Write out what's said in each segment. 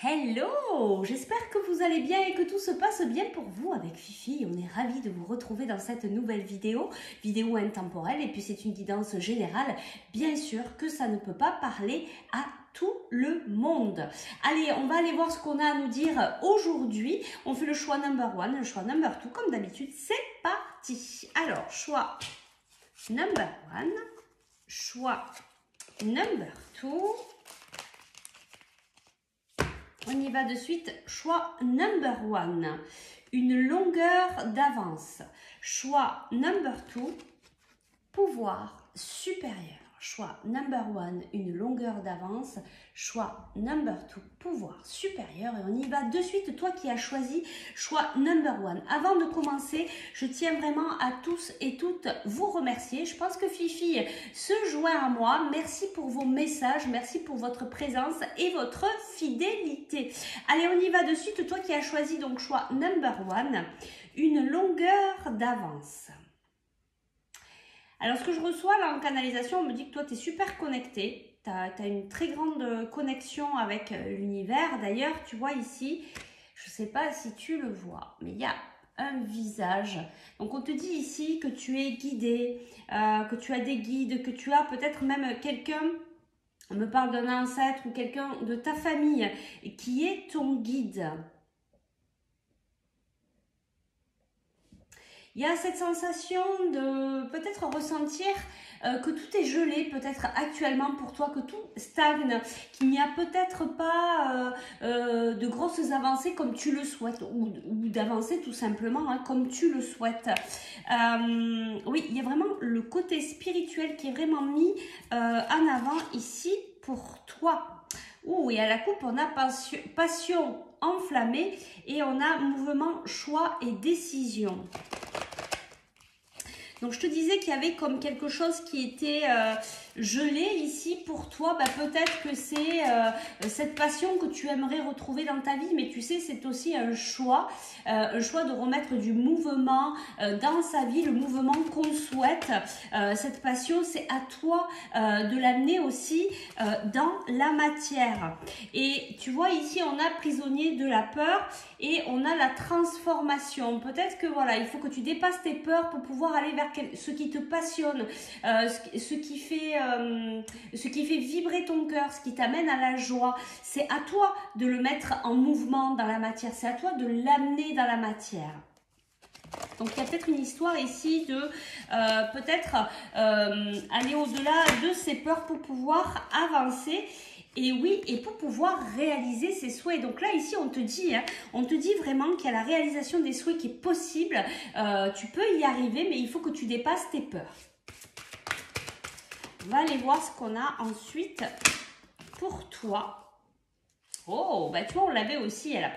Hello, j'espère que vous allez bien et que tout se passe bien pour vous avec Fifi. On est ravis de vous retrouver dans cette nouvelle vidéo intemporelle, et puis c'est une guidance générale. Bien sûr que ça ne peut pas parler à tout le monde. Allez, on va aller voir ce qu'on a à nous dire aujourd'hui. On fait le choix number 1, le choix number 2 comme d'habitude. C'est parti. Alors, choix number 1, choix number 2. On y va de suite. Choix number 1, une longueur d'avance. Choix number 2, pouvoir supérieur. Choix number 1, une longueur d'avance. Choix number 2, pouvoir supérieur. Et on y va de suite, toi qui as choisi choix number 1. Avant de commencer, je tiens vraiment à tous et toutes vous remercier. Je pense que Fifi se joint à moi. Merci pour vos messages, merci pour votre présence et votre fidélité. Allez, on y va de suite, toi qui as choisi donc choix number 1, une longueur d'avance. Alors, ce que je reçois là en canalisation, on me dit que toi, tu es super connecté. Tu as une très grande connexion avec l'univers. D'ailleurs, tu vois ici, je ne sais pas si tu le vois, mais il y a un visage. Donc, on te dit ici que tu es guidé, que tu as des guides, que tu as peut-être même quelqu'un, on me parle d'un ancêtre ou quelqu'un de ta famille qui est ton guide. Il y a cette sensation de peut-être ressentir que tout est gelé, peut-être actuellement pour toi, que tout stagne, qu'il n'y a peut-être pas de grosses avancées comme tu le souhaites, ou d'avancer tout simplement comme tu le souhaites. Oui, il y a vraiment le côté spirituel qui est vraiment mis en avant ici pour toi. Ouh, et à la coupe, on a passion enflammée et on a mouvement, choix et décision. Donc, je te disais qu'il y avait comme quelque chose qui était gelé ici pour toi. Bah, peut-être que c'est cette passion que tu aimerais retrouver dans ta vie. Mais tu sais, c'est aussi un choix de remettre du mouvement dans sa vie, le mouvement qu'on souhaite. Cette passion, c'est à toi de l'amener aussi dans la matière. Et tu vois, ici, on a prisonnier de la peur et on a la transformation. Peut-être que voilà, il faut que tu dépasses tes peurs pour pouvoir aller vers ce qui te passionne, ce qui fait vibrer ton cœur, ce qui t'amène à la joie. C'est à toi de le mettre en mouvement dans la matière, c'est à toi de l'amener dans la matière. Donc, il y a peut-être une histoire ici de peut-être aller au-delà de ses peurs pour pouvoir avancer. Et oui, et pour pouvoir réaliser ses souhaits. Donc là, ici, on te dit vraiment qu'il y a la réalisation des souhaits qui est possible. Tu peux y arriver, mais il faut que tu dépasses tes peurs. On va aller voir ce qu'on a ensuite pour toi. Oh, bah tu vois, on l'avait aussi, la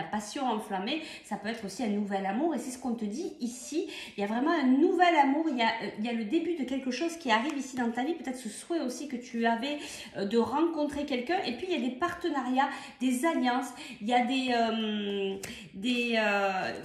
passion enflammée, ça peut être aussi un nouvel amour, et c'est ce qu'on te dit ici. Il y a vraiment un nouvel amour, il y a le début de quelque chose qui arrive ici dans ta vie, peut-être ce souhait aussi que tu avais de rencontrer quelqu'un, et puis il y a des partenariats, des alliances, il y a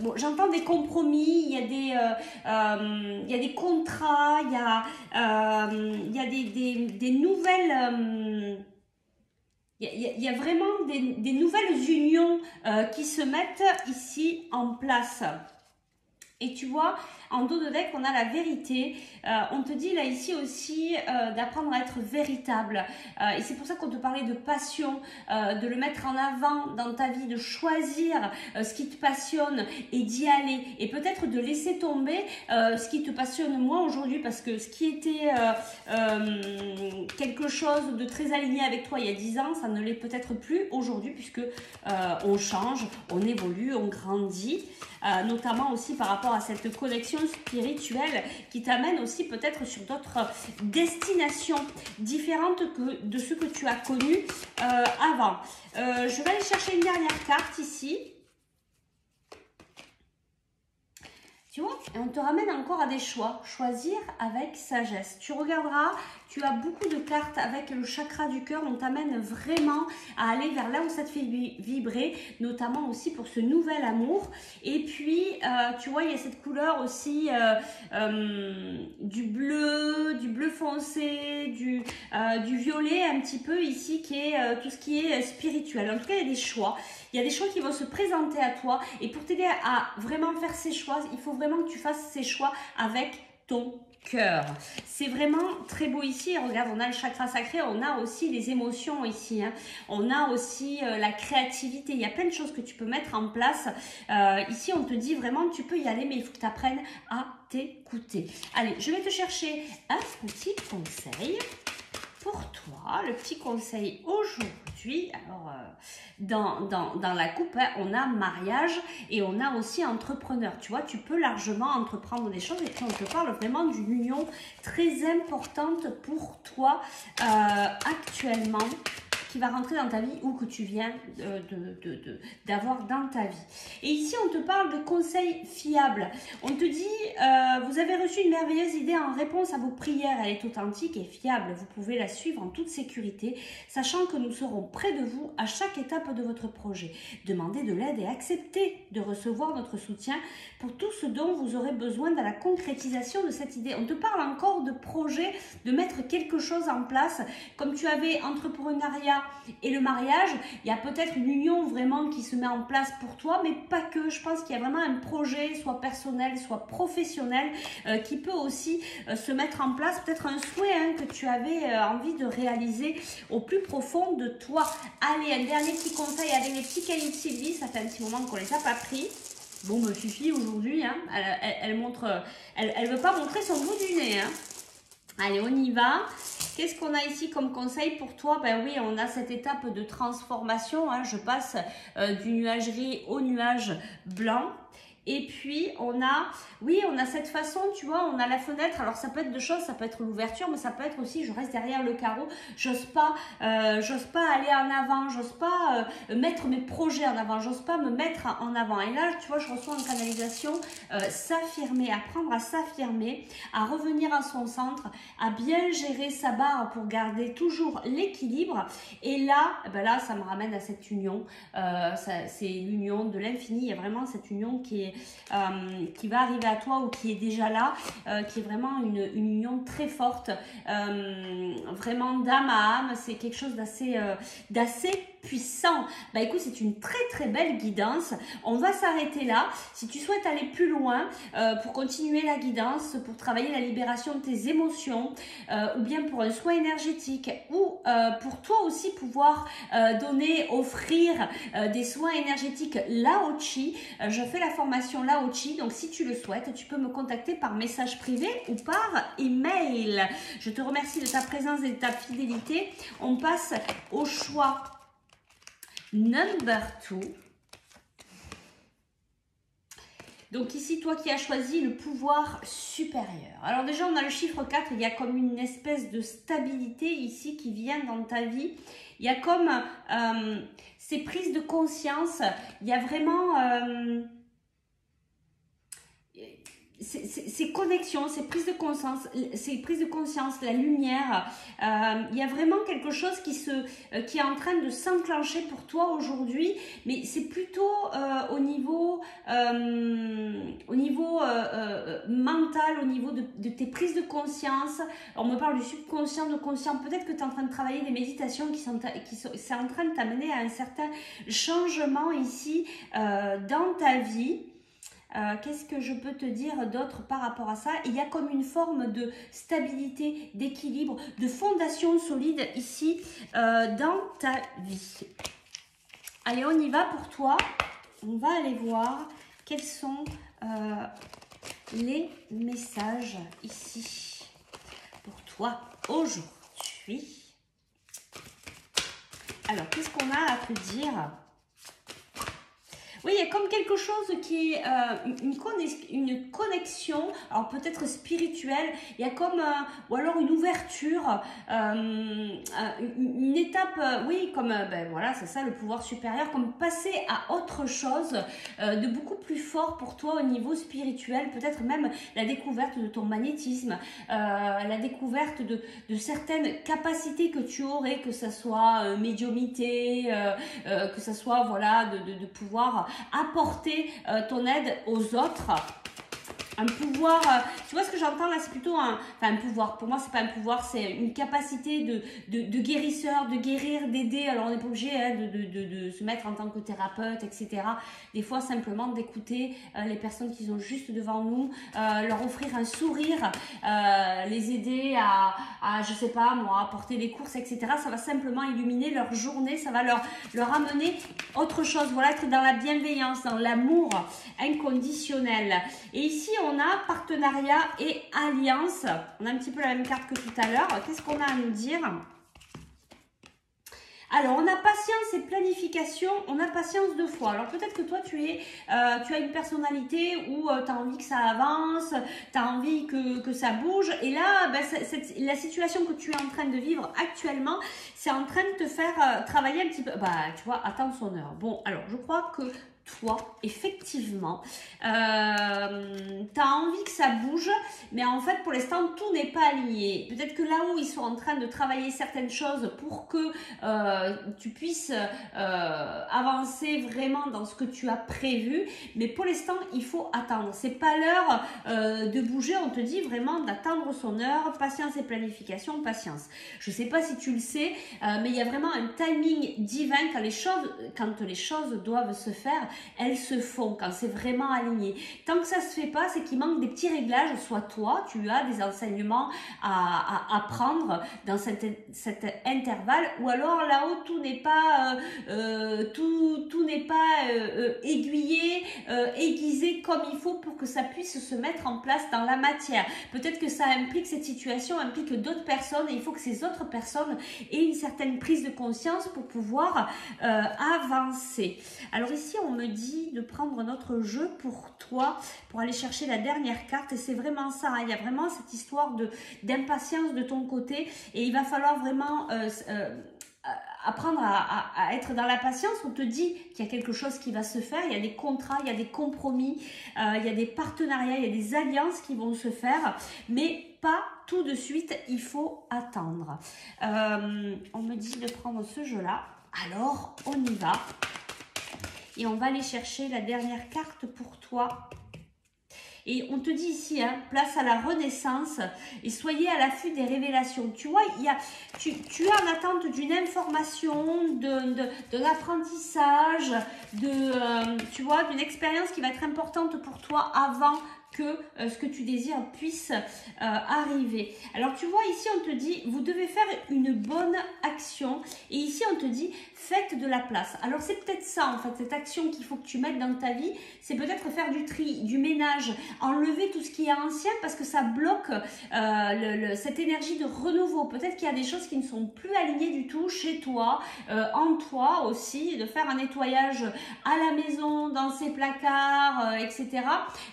bon, j'entends des compromis, il y a des contrats, il y a des nouvelles... Il y a vraiment des nouvelles unions qui se mettent ici en place. Et tu vois, en dos de deck, on a la vérité. On te dit là ici aussi d'apprendre à être véritable. Et c'est pour ça qu'on te parlait de passion, de le mettre en avant dans ta vie, de choisir ce qui te passionne et d'y aller. Et peut-être de laisser tomber ce qui te passionne moins aujourd'hui, parce que ce qui était quelque chose de très aligné avec toi il y a 10 ans, ça ne l'est peut-être plus aujourd'hui, puisque on change, on évolue, on grandit. Notamment aussi par rapport à cette connexion spirituelle qui t'amène aussi peut-être sur d'autres destinations différentes de ce que tu as connu avant. Je vais aller chercher une dernière carte ici. Tu vois, et on te ramène encore à des choix. Choisir avec sagesse. Tu regarderas, tu as beaucoup de cartes avec le chakra du cœur. On t'amène vraiment à aller vers là où ça te fait vibrer, notamment aussi pour ce nouvel amour. Et puis, tu vois, il y a cette couleur aussi du bleu foncé, du violet un petit peu ici, qui est tout ce qui est spirituel. En tout cas, il y a des choix. Il y a des choix qui vont se présenter à toi. Et pour t'aider à vraiment faire ces choix, il faut vraiment que tu fasses ces choix avec ton cœur. C'est vraiment très beau ici. Regarde, on a le chakra sacré, on a aussi les émotions ici. Hein. On a aussi la créativité. Il y a plein de choses que tu peux mettre en place. Ici, on te dit vraiment que tu peux y aller, mais il faut que tu apprennes à t'écouter. Allez, je vais te chercher un petit conseil. Pour toi, le petit conseil aujourd'hui, alors dans la coupe, hein, on a mariage et on a aussi entrepreneur. Tu vois, tu peux largement entreprendre des choses et puis on te parle vraiment d'une union très importante pour toi actuellement, qui va rentrer dans ta vie ou que tu viens d'avoir dans ta vie. Et ici, on te parle de conseils fiables. On te dit, vous avez reçu une merveilleuse idée en réponse à vos prières. Elle est authentique et fiable. Vous pouvez la suivre en toute sécurité, sachant que nous serons près de vous à chaque étape de votre projet. Demandez de l'aide et acceptez de recevoir notre soutien pour tout ce dont vous aurez besoin dans la concrétisation de cette idée. On te parle encore de projet, de mettre quelque chose en place. Comme tu avais entrepreneuriat et le mariage, il y a peut-être une union vraiment qui se met en place pour toi, mais pas que. Je pense qu'il y a vraiment un projet, soit personnel, soit professionnel, qui peut aussi se mettre en place. Peut-être un souhait hein, que tu avais envie de réaliser au plus profond de toi. Allez, un dernier petit conseil avec les petits cahiers de Sylvie. Ça fait un petit moment qu'on les a pas pris. Bon, ma Fifi, aujourd'hui, hein, elle montre, elle veut pas montrer son bout du nez. Hein. Allez, on y va. Qu'est-ce qu'on a ici comme conseil pour toi? Ben oui, on a cette étape de transformation. Hein. Je passe du nuagerie au nuage blanc. Et puis, on a cette façon, tu vois, on a la fenêtre. Alors, ça peut être deux choses, ça peut être l'ouverture, mais ça peut être aussi, je reste derrière le carreau. J'ose pas aller en avant, j'ose pas mettre mes projets en avant, j'ose pas me mettre en avant. Et là, tu vois, je reçois en canalisation s'affirmer, apprendre à s'affirmer, à revenir à son centre, à bien gérer sa barre pour garder toujours l'équilibre. Et là, ben là, ça me ramène à cette union. C'est l'union de l'infini. Il y a vraiment cette union qui va arriver à toi ou qui est déjà là, qui est vraiment une union très forte, vraiment d'âme à âme. C'est quelque chose d'assez puissant. Bah écoute, c'est une très très belle guidance. On va s'arrêter là. Si tu souhaites aller plus loin pour continuer la guidance, pour travailler la libération de tes émotions, ou bien pour un soin énergétique, ou pour toi aussi pouvoir offrir des soins énergétiques Lao Chi, je fais la formation Lao Chi, donc si tu le souhaites, tu peux me contacter par message privé ou par email. Je te remercie de ta présence et de ta fidélité. On passe au choix number 2. Donc ici, toi qui as choisi le pouvoir supérieur. Alors déjà, on a le chiffre 4, il y a comme une espèce de stabilité ici qui vient dans ta vie. Il y a comme ces prises de conscience, il y a vraiment... ces connexions, ces prises de conscience, la lumière, il y a vraiment quelque chose qui est en train de s'enclencher pour toi aujourd'hui, mais c'est plutôt au niveau mental, au niveau de tes prises de conscience. On me parle du subconscient, de conscient. Peut-être que tu es en train de travailler des méditations c'est en train de t'amener à un certain changement ici dans ta vie. Qu'est-ce que je peux te dire d'autre par rapport à ça? Il y a comme une forme de stabilité, d'équilibre, de fondation solide ici dans ta vie. Allez, on y va pour toi. On va aller voir quels sont les messages ici pour toi aujourd'hui. Alors, qu'est-ce qu'on a à te dire? Oui, il y a comme quelque chose qui est une connexion, alors peut-être spirituelle, il y a comme, ou alors une ouverture, une étape, oui, comme, ben voilà, c'est ça le pouvoir supérieur, comme passer à autre chose de beaucoup plus fort pour toi au niveau spirituel, peut-être même la découverte de ton magnétisme, la découverte de certaines capacités que tu aurais, que ce soit médiumité, que ce soit, voilà, de pouvoir apporter ton aide aux autres. Un pouvoir, tu vois ce que j'entends là, c'est plutôt un pouvoir. Pour moi, c'est pas un pouvoir, c'est une capacité de guérisseur, de guérir, d'aider. Alors, on n'est pas obligé de se mettre en tant que thérapeute, etc. Des fois, simplement d'écouter les personnes qui sont juste devant nous, leur offrir un sourire, les aider à, je sais pas moi, apporter des courses, etc. Ça va simplement illuminer leur journée, ça va leur amener autre chose. Voilà, être dans la bienveillance, dans l'amour inconditionnel. Et ici, on a partenariat et alliance. On a un petit peu la même carte que tout à l'heure. Qu'est-ce qu'on a à nous dire? Alors, on a patience et planification, on a patience deux fois. Alors, peut-être que toi, tu as une personnalité où tu as envie que ça avance, tu as envie que ça bouge. Et là, ben, la situation que tu es en train de vivre actuellement, c'est en train de te faire travailler un petit peu. Bah, tu vois, attendre son heure. Bon, alors, je crois que toi, effectivement, tu as envie que ça bouge, mais en fait, pour l'instant, tout n'est pas aligné. Peut-être que là où ils sont en train de travailler certaines choses pour que tu puisses avancer vraiment dans ce que tu as prévu, mais pour l'instant, il faut attendre. C'est pas l'heure de bouger, on te dit vraiment d'attendre son heure, patience et planification, patience. Je sais pas si tu le sais, mais il y a vraiment un timing divin quand les choses doivent se faire, elles se font quand c'est vraiment aligné. Tant que ça se fait pas, c'est qu'il manque des petits réglages. Soit toi, tu as des enseignements à prendre dans cet intervalle, ou alors là-haut tout n'est pas tout n'est pas aiguillé, aiguisé comme il faut pour que ça puisse se mettre en place dans la matière. Peut-être que ça implique, cette situation implique d'autres personnes, et il faut que ces autres personnes aient une certaine prise de conscience pour pouvoir avancer. Alors ici, on me dit de prendre notre jeu pour toi, pour aller chercher la dernière carte, et c'est vraiment ça, hein. Il y a vraiment cette histoire d'impatience de ton côté, et il va falloir vraiment apprendre à être dans la patience. On te dit qu'il y a quelque chose qui va se faire, il y a des contrats, il y a des compromis, il y a des partenariats, il y a des alliances qui vont se faire, mais pas tout de suite, il faut attendre. On me dit de prendre ce jeu-là, alors on y va. Et on va aller chercher la dernière carte pour toi. Et on te dit ici, hein, place à la renaissance et soyez à l'affût des révélations. Tu vois, tu es en attente d'une information, d'un apprentissage, tu vois, d'une expérience qui va être importante pour toi avant que ce que tu désires puisse arriver. Alors tu vois, ici on te dit, vous devez faire une bonne action, et ici on te dit, faites de la place. Alors c'est peut-être ça en fait, cette action qu'il faut que tu mettes dans ta vie, c'est peut-être faire du tri, du ménage, enlever tout ce qui est ancien, parce que ça bloque cette énergie de renouveau. Peut-être qu'il y a des choses qui ne sont plus alignées du tout chez toi, en toi aussi, de faire un nettoyage à la maison, dans ses placards, etc.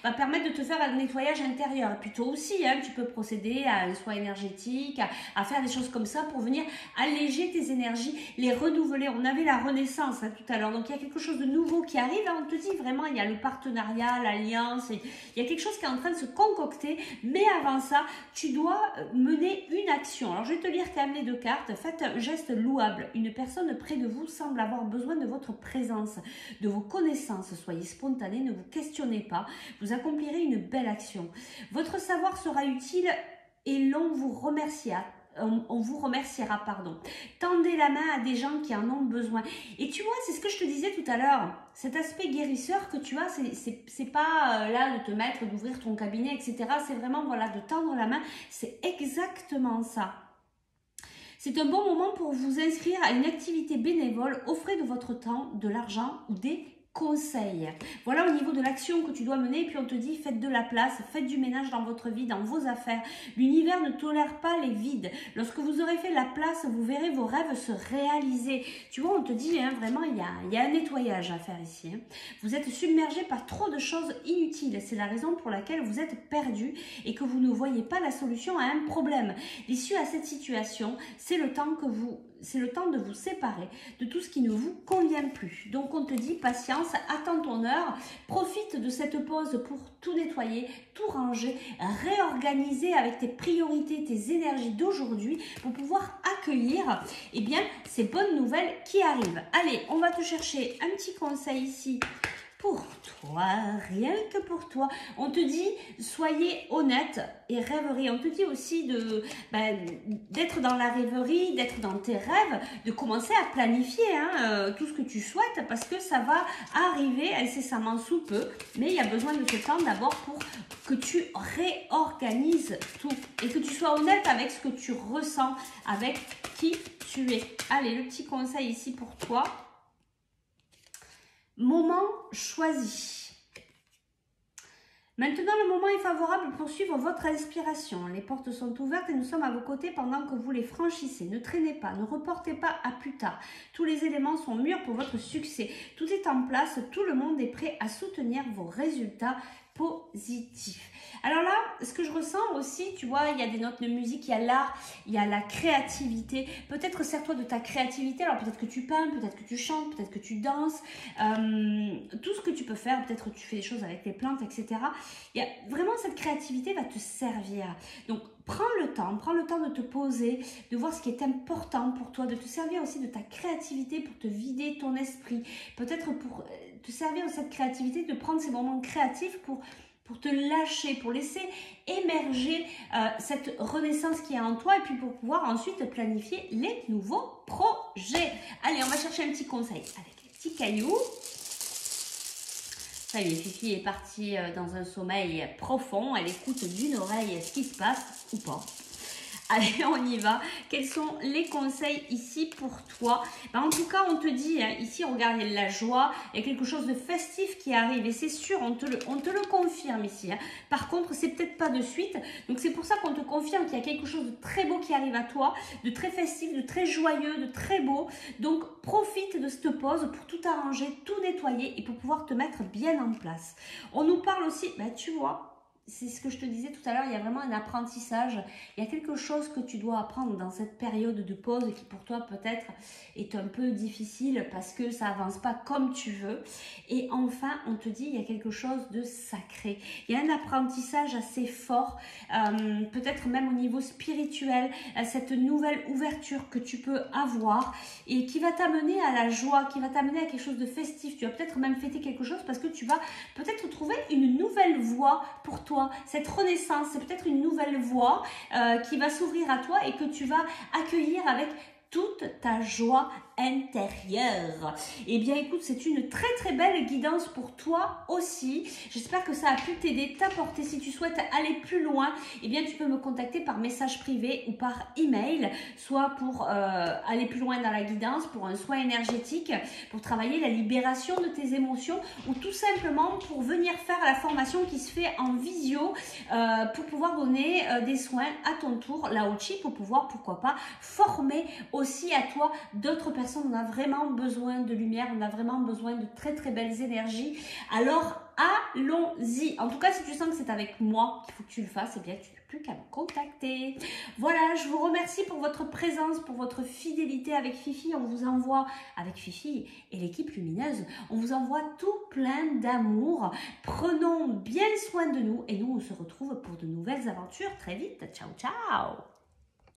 va permettre de te faire un nettoyage intérieur. Et puis toi aussi, hein, tu peux procéder à un soin énergétique, à faire des choses comme ça pour venir alléger tes énergies, les renouveler. On avait la renaissance hein, tout à l'heure, donc il y a quelque chose de nouveau qui arrive. Hein, on te dit vraiment, il y a le partenariat, l'alliance, il y a quelque chose qui est en train de se concocter, mais avant ça, tu dois mener une action. Alors je vais te lire quand même les deux cartes. Faites un geste louable. Une personne près de vous semble avoir besoin de votre présence, de vos connaissances. Soyez spontané, ne vous questionnez pas. Vous accomplirez une belle action. Votre savoir sera utile et l'on vous remerciera. On vous remerciera, pardon. Tendez la main à des gens qui en ont besoin. Et tu vois, c'est ce que je te disais tout à l'heure. Cet aspect guérisseur que tu as, c'est pas là de te mettre, d'ouvrir ton cabinet, etc. C'est vraiment, voilà, de tendre la main. C'est exactement ça. C'est un bon moment pour vous inscrire à une activité bénévole. Offrez de votre temps, de l'argent ou des conseils. Voilà au niveau de l'action que tu dois mener. Et puis on te dit, faites de la place, faites du ménage dans votre vie, dans vos affaires. L'univers ne tolère pas les vides. Lorsque vous aurez fait la place, vous verrez vos rêves se réaliser. Tu vois, on te dit, hein, vraiment, il y a un nettoyage à faire ici. Hein. Vous êtes submergé par trop de choses inutiles. C'est la raison pour laquelle vous êtes perdu et que vous ne voyez pas la solution à un problème. L'issue à cette situation, c'est le temps de vous séparer de tout ce qui ne vous convient plus. Donc on te dit patience, attends ton heure, profite de cette pause pour tout nettoyer, tout ranger, réorganiser avec tes priorités, tes énergies d'aujourd'hui pour pouvoir accueillir ces bonnes nouvelles qui arrivent. Allez, on va te chercher un petit conseil ici pour toi, rien que pour toi. On te dit, soyez honnête et rêverie. On te dit aussi d'être dans la rêverie, d'être dans tes rêves, de commencer à planifier tout ce que tu souhaites parce que ça va arriver incessamment sous peu. Mais il y a besoin de ce temps d'abord pour que tu réorganises tout et que tu sois honnête avec ce que tu ressens, avec qui tu es. Allez, le petit conseil ici pour toi. Moment choisi. Maintenant, le moment est favorable pour suivre votre inspiration. Les portes sont ouvertes et nous sommes à vos côtés pendant que vous les franchissez. Ne traînez pas, ne reportez pas à plus tard. Tous les éléments sont mûrs pour votre succès. Tout est en place, tout le monde est prêt à soutenir vos résultats positifs. Alors là, ce que je ressens aussi, tu vois, il y a des notes de musique, il y a l'art, il y a la créativité. Peut-être sers-toi de ta créativité. Alors peut-être que tu peins, peut-être que tu chantes, peut-être que tu danses. Tout ce que tu peux faire, peut-être que tu fais des choses avec les plantes, etc. Il y a vraiment cette créativité va te servir. Donc prends le temps de te poser, de voir ce qui est important pour toi, de te servir aussi de ta créativité pour te vider ton esprit. Peut-être pour te servir de cette créativité, de prendre ces moments créatifs pour te lâcher, pour laisser émerger cette renaissance qui est en toi et puis pour pouvoir ensuite planifier les nouveaux projets. Allez, on va chercher un petit conseil avec les petits cailloux. Ça y est, Fifi est partie dans un sommeil profond. Elle écoute d'une oreille ce qui se passe ou pas. Allez, on y va. Quels sont les conseils ici pour toi? En tout cas, on te dit, ici, regarde, il y a la joie, il y a quelque chose de festif qui arrive et c'est sûr, on te le confirme ici. Par contre, c'est peut-être pas de suite. Donc, c'est pour ça qu'on te confirme qu'il y a quelque chose de très beau qui arrive à toi, de très festif, de très joyeux, de très beau. Donc, profite de cette pause pour tout arranger, tout nettoyer et pour pouvoir te mettre bien en place. On nous parle aussi, tu vois, c'est ce que je te disais tout à l'heure, il y a vraiment un apprentissage. Il y a quelque chose que tu dois apprendre dans cette période de pause qui pour toi peut-être est un peu difficile parce que ça avance pas comme tu veux. Et enfin, on te dit, il y a quelque chose de sacré. Il y a un apprentissage assez fort, peut-être même au niveau spirituel, cette nouvelle ouverture que tu peux avoir et qui va t'amener à la joie, qui va t'amener à quelque chose de festif. Tu vas peut-être même fêter quelque chose parce que tu vas peut-être trouver une nouvelle voie pour toi. Cette renaissance, c'est peut-être une nouvelle voie qui va s'ouvrir à toi et que tu vas accueillir avec toute ta joie intérieure. Eh bien écoute, c'est une très très belle guidance pour toi aussi. J'espère que ça a pu t'aider, t'apporter. Si tu souhaites aller plus loin, eh bien tu peux me contacter par message privé ou par email, soit pour aller plus loin dans la guidance, pour un soin énergétique, pour travailler la libération de tes émotions ou tout simplement pour venir faire la formation qui se fait en visio pour pouvoir donner des soins à ton tour, la Ochi, pour pouvoir, pourquoi pas, former aussi à toi d'autres personnes. On a vraiment besoin de lumière, on a vraiment besoin de très très belles énergies. Alors allons-y. En tout cas, si tu sens que c'est avec moi qu'il faut que tu le fasses, eh bien tu n'as plus qu'à me contacter. Voilà, je vous remercie pour votre présence, pour votre fidélité avec Fifi. On vous envoie, avec Fifi et l'équipe lumineuse, on vous envoie tout plein d'amour. Prenons bien soin de nous et nous on se retrouve pour de nouvelles aventures très vite. Ciao, ciao!